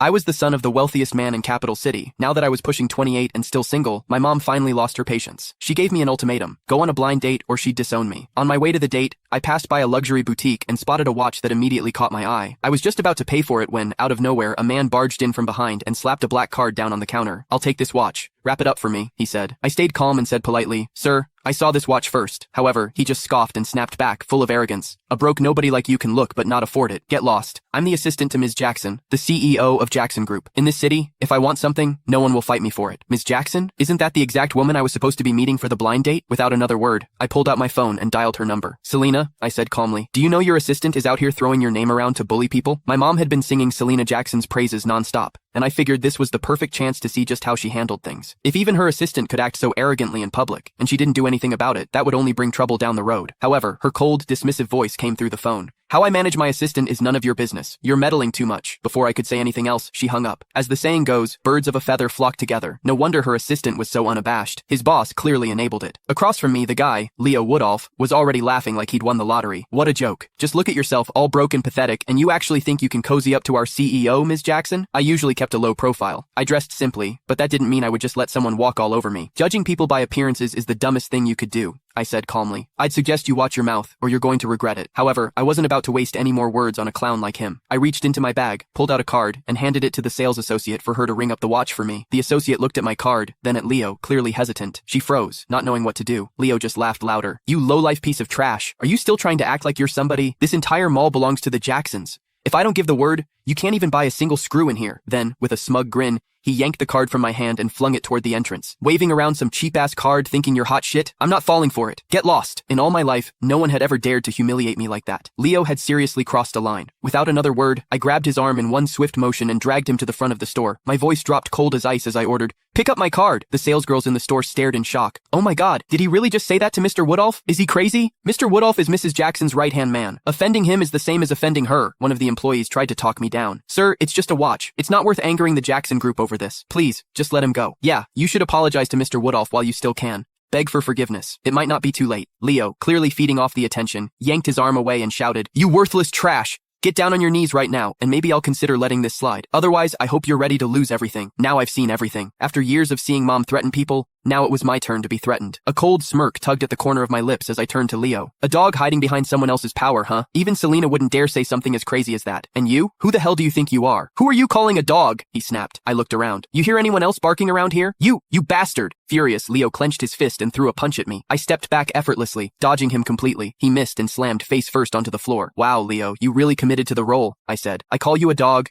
I was the son of the wealthiest man in Capital City. Now that I was pushing 28 and still single, my mom finally lost her patience. She gave me an ultimatum: go on a blind date or she'd disown me. On my way to the date, I passed by a luxury boutique and spotted a watch that immediately caught my eye. I was just about to pay for it when, out of nowhere, a man barged in from behind and slapped a black card down on the counter. "I'll take this watch. Wrap it up for me," he said. I stayed calm and said politely, "Sir, I saw this watch first." However, he just scoffed and snapped back, full of arrogance. "A broke nobody like you can look but not afford it. Get lost. I'm the assistant to Ms. Jackson, the CEO of Jackson Group. In this city, if I want something, no one will fight me for it." "Ms. Jackson? Isn't that the exact woman I was supposed to be meeting for the blind date?" Without another word, I pulled out my phone and dialed her number. "Selena," I said calmly, "do you know your assistant is out here throwing your name around to bully people?" My mom had been singing Selena Jackson's praises nonstop, and I figured this was the perfect chance to see just how she handled things. If even her assistant could act so arrogantly in public, and she didn't do anything about it, that would only bring trouble down the road. However, her cold, dismissive voice came through the phone. "How I manage my assistant is none of your business. You're meddling too much." Before I could say anything else, she hung up. As the saying goes, birds of a feather flock together. No wonder her assistant was so unabashed. His boss clearly enabled it. Across from me, the guy, Leo Woodolph, was already laughing like he'd won the lottery. "What a joke. Just look at yourself, all broke and pathetic, and you actually think you can cozy up to our CEO, Ms. Jackson?" I usually kept a low profile. I dressed simply, but that didn't mean I would just let someone walk all over me. "Judging people by appearances is the dumbest thing you could do," I said calmly. "I'd suggest you watch your mouth, or you're going to regret it." However, I wasn't about to waste any more words on a clown like him. I reached into my bag, pulled out a card, and handed it to the sales associate for her to ring up the watch for me. The associate looked at my card, then at Leo, clearly hesitant. She froze, not knowing what to do. Leo just laughed louder. "You low-life piece of trash. Are you still trying to act like you're somebody? This entire mall belongs to the Jacksons. If I don't give the word, you can't even buy a single screw in here." Then, with a smug grin, he yanked the card from my hand and flung it toward the entrance. "Waving around some cheap-ass card thinking you're hot shit? I'm not falling for it. Get lost." In all my life, no one had ever dared to humiliate me like that. Leo had seriously crossed a line. Without another word, I grabbed his arm in one swift motion and dragged him to the front of the store. My voice dropped cold as ice as I ordered, "Pick up my card." The salesgirls in the store stared in shock. "Oh my god, did he really just say that to Mr. Woodolph? Is he crazy?" "Mr. Woodolph is Mrs. Jackson's right-hand man. Offending him is the same as offending her." One of the employees tried to talk me down. "Sir, it's just a watch. It's not worth angering the Jackson Group over this. Please, just let him go." "Yeah, you should apologize to Mr. Woodolph while you still can. Beg for forgiveness. It might not be too late." Leo, clearly feeding off the attention, yanked his arm away and shouted, "You worthless trash! Get down on your knees right now, and maybe I'll consider letting this slide. Otherwise, I hope you're ready to lose everything." Now I've seen everything. After years of seeing Mom threaten people, now it was my turn to be threatened. A cold smirk tugged at the corner of my lips as I turned to Leo. "A dog hiding behind someone else's power, huh? Even Selena wouldn't dare say something as crazy as that. And you? Who the hell do you think you are? Who are you calling a dog?" he snapped. I looked around. "You hear anyone else barking around here? You bastard!" Furious, Leo clenched his fist and threw a punch at me. I stepped back effortlessly, dodging him completely. He missed and slammed face first onto the floor. "Wow, Leo, you really committed to the role," I said. "I call you a dog,